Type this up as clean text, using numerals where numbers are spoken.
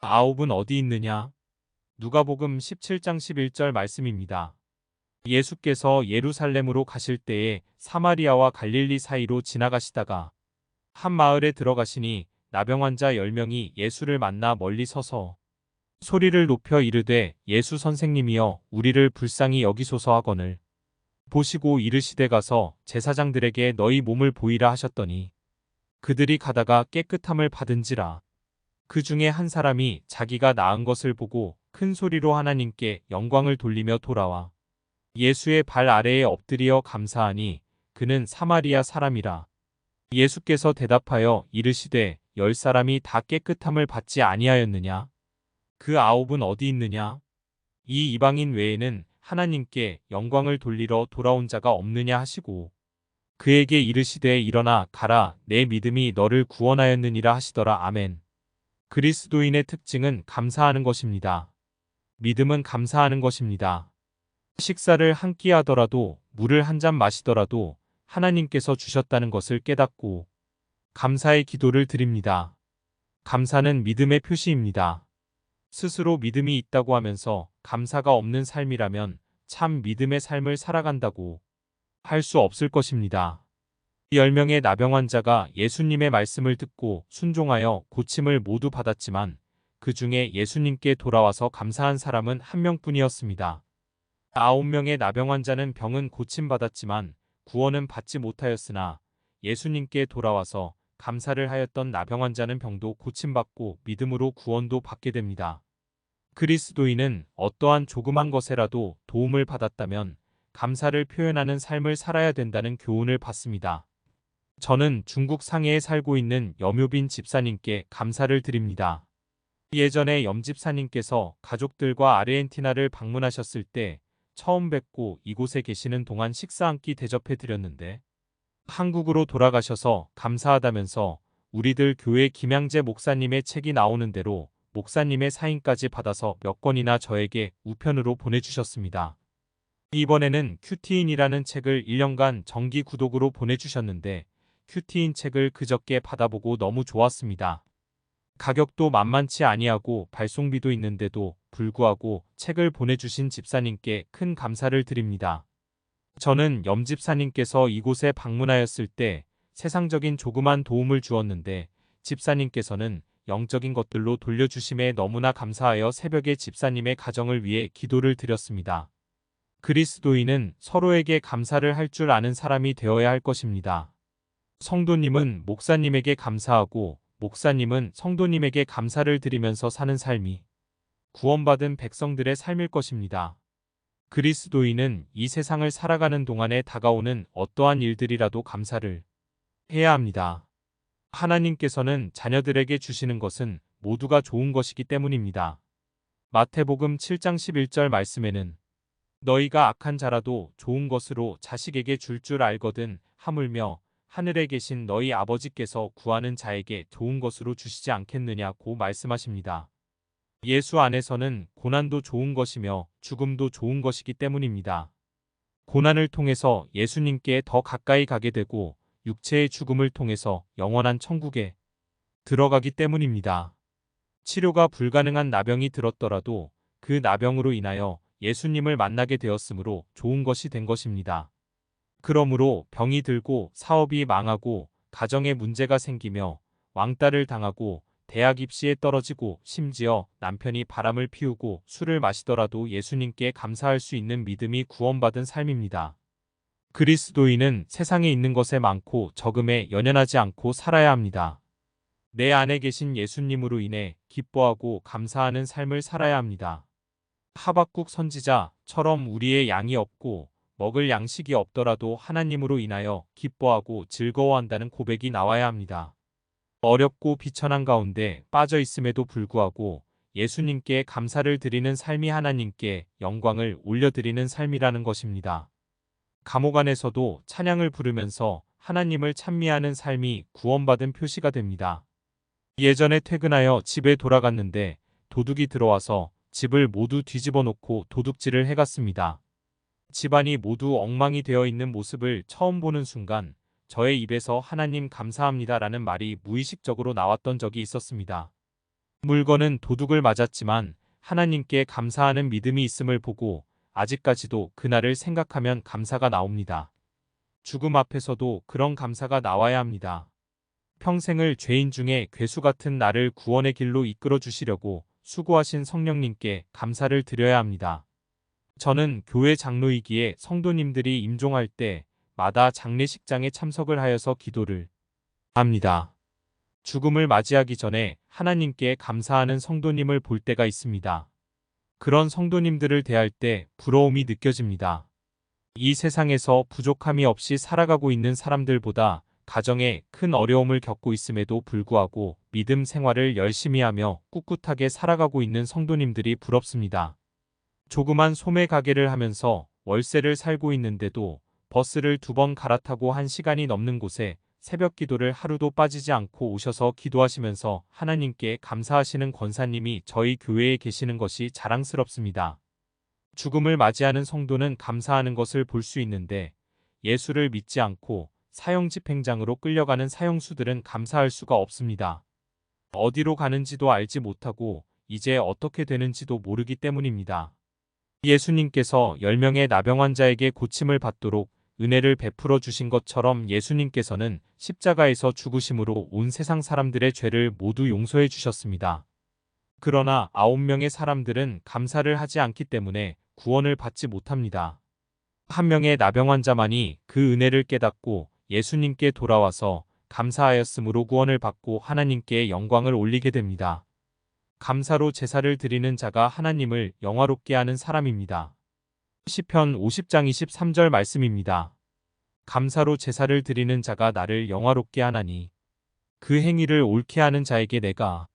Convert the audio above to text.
아홉은 어디 있느냐? 누가복음 17장 11절 말씀입니다. 예수께서 예루살렘으로 가실 때에 사마리아와 갈릴리 사이로 지나가시다가 한 마을에 들어가시니 나병 환자 10명이 예수를 만나 멀리 서서 소리를 높여 이르되 예수 선생님이여 우리를 불쌍히 여기소서 하거늘 보시고 이르시되 가서 제사장들에게 너희 몸을 보이라 하셨더니 그들이 가다가 깨끗함을 받은지라. 그 중에 한 사람이 자기가 나은 것을 보고 큰 소리로 하나님께 영광을 돌리며 돌아와 예수의 발 아래에 엎드리어 감사하니 그는 사마리아 사람이라. 예수께서 대답하여 이르시되 10사람이 다 깨끗함을 받지 아니하였느냐? 그 아홉은 어디 있느냐? 이 이방인 외에는 하나님께 영광을 돌리러 돌아온 자가 없느냐 하시고 그에게 이르시되 일어나 가라 내 믿음이 너를 구원하였느니라 하시더라. 아멘. 그리스도인의 특징은 감사하는 것입니다. 믿음은 감사하는 것입니다. 식사를 한 끼 하더라도 물을 한 잔 마시더라도 하나님께서 주셨다는 것을 깨닫고 감사의 기도를 드립니다. 감사는 믿음의 표시입니다. 스스로 믿음이 있다고 하면서 감사가 없는 삶이라면 참 믿음의 삶을 살아간다고 할 수 없을 것입니다. 10명의 나병 환자가 예수님의 말씀을 듣고 순종하여 고침을 모두 받았지만 그 중에 예수님께 돌아와서 감사한 사람은 한 명뿐이었습니다. 9명의 나병 환자는 병은 고침받았지만 구원은 받지 못하였으나 예수님께 돌아와서 감사를 하였던 나병 환자는 병도 고침받고 믿음으로 구원도 받게 됩니다. 그리스도인은 어떠한 조그만 것에라도 도움을 받았다면 감사를 표현하는 삶을 살아야 된다는 교훈을 받습니다. 저는 중국 상해에 살고 있는 염효빈 집사님께 감사를 드립니다. 예전에 염 집사님께서 가족들과 아르헨티나를 방문하셨을 때 처음 뵙고 이곳에 계시는 동안 식사 한 끼 대접해 드렸는데 한국으로 돌아가셔서 감사하다면서 우리들 교회 김양재 목사님의 책이 나오는 대로 목사님의 사인까지 받아서 몇 권이나 저에게 우편으로 보내주셨습니다. 이번에는 큐티인이라는 책을 1년간 정기 구독으로 보내주셨는데 큐티인 책을 그저께 받아보고 너무 좋았습니다. 가격도 만만치 아니하고 발송비도 있는데도 불구하고 책을 보내주신 집사님께 큰 감사를 드립니다. 저는 염 집사님께서 이곳에 방문하였을 때 세상적인 조그만 도움을 주었는데 집사님께서는 영적인 것들로 돌려주심에 너무나 감사하여 새벽에 집사님의 가정을 위해 기도를 드렸습니다. 그리스도인은 서로에게 감사를 할 줄 아는 사람이 되어야 할 것입니다. 성도님은 목사님에게 감사하고 목사님은 성도님에게 감사를 드리면서 사는 삶이 구원받은 백성들의 삶일 것입니다. 그리스도인은 이 세상을 살아가는 동안에 다가오는 어떠한 일들이라도 감사를 해야 합니다. 하나님께서는 자녀들에게 주시는 것은 모두가 좋은 것이기 때문입니다. 마태복음 7장 11절 말씀에는 너희가 악한 자라도 좋은 것으로 자식에게 줄 알거든 하물며 하늘에 계신 너희 아버지께서 구하는 자에게 좋은 것으로 주시지 않겠느냐고 말씀하십니다. 예수 안에서는 고난도 좋은 것이며 죽음도 좋은 것이기 때문입니다. 고난을 통해서 예수님께 더 가까이 가게 되고 육체의 죽음을 통해서 영원한 천국에 들어가기 때문입니다. 치료가 불가능한 나병이 들었더라도 그 나병으로 인하여 예수님을 만나게 되었으므로 좋은 것이 된 것입니다. 그러므로 병이 들고 사업이 망하고 가정에 문제가 생기며 왕따를 당하고 대학 입시에 떨어지고 심지어 남편이 바람을 피우고 술을 마시더라도 예수님께 감사할 수 있는 믿음이 구원받은 삶입니다. 그리스도인은 세상에 있는 것에 많고 적음에 연연하지 않고 살아야 합니다. 내 안에 계신 예수님으로 인해 기뻐하고 감사하는 삶을 살아야 합니다. 하박국 선지자처럼 우리의 양이 없고 먹을 양식이 없더라도 하나님으로 인하여 기뻐하고 즐거워한다는 고백이 나와야 합니다. 어렵고 비천한 가운데 빠져 있음에도 불구하고 예수님께 감사를 드리는 삶이 하나님께 영광을 올려드리는 삶이라는 것입니다. 감옥 안에서도 찬양을 부르면서 하나님을 찬미하는 삶이 구원받은 표시가 됩니다. 예전에 퇴근하여 집에 돌아갔는데 도둑이 들어와서 집을 모두 뒤집어 놓고 도둑질을 해갔습니다. 집안이 모두 엉망이 되어 있는 모습을 처음 보는 순간 저의 입에서 하나님 감사합니다라는 말이 무의식적으로 나왔던 적이 있었습니다. 물건은 도둑을 맞았지만 하나님께 감사하는 믿음이 있음을 보고 아직까지도 그날을 생각하면 감사가 나옵니다. 죽음 앞에서도 그런 감사가 나와야 합니다. 평생을 죄인 중에 괴수 같은 나를 구원의 길로 이끌어 주시려고 수고하신 성령님께 감사를 드려야 합니다. 저는 교회 장로이기에 성도님들이 임종할 때마다 장례식장에 참석을 하여서 기도를 합니다. 죽음을 맞이하기 전에 하나님께 감사하는 성도님을 볼 때가 있습니다. 그런 성도님들을 대할 때 부러움이 느껴집니다. 이 세상에서 부족함이 없이 살아가고 있는 사람들보다 가정에 큰 어려움을 겪고 있음에도 불구하고 믿음 생활을 열심히 하며 꿋꿋하게 살아가고 있는 성도님들이 부럽습니다. 조그만 소매 가게를 하면서 월세를 살고 있는데도 버스를 2번 갈아타고 1시간이 넘는 곳에 새벽 기도를 하루도 빠지지 않고 오셔서 기도하시면서 하나님께 감사하시는 권사님이 저희 교회에 계시는 것이 자랑스럽습니다. 죽음을 맞이하는 성도는 감사하는 것을 볼 수 있는데 예수를 믿지 않고 사형집행장으로 끌려가는 사형수들은 감사할 수가 없습니다. 어디로 가는지도 알지 못하고 이제 어떻게 되는지도 모르기 때문입니다. 예수님께서 10명의 나병 환자에게 고침을 받도록 은혜를 베풀어 주신 것처럼 예수님께서는 십자가에서 죽으심으로 온 세상 사람들의 죄를 모두 용서해 주셨습니다. 그러나 9명의 사람들은 감사를 하지 않기 때문에 구원을 받지 못합니다. 1명의 나병 환자만이 그 은혜를 깨닫고 예수님께 돌아와서 감사하였으므로 구원을 받고 하나님께 영광을 올리게 됩니다. 감사로 제사를 드리는 자가 하나님을 영화롭게 하는 사람입니다. 시편 50장 23절 말씀입니다. 감사로 제사를 드리는 자가 나를 영화롭게 하나니 그 행위를 옳게 하는 자에게 내가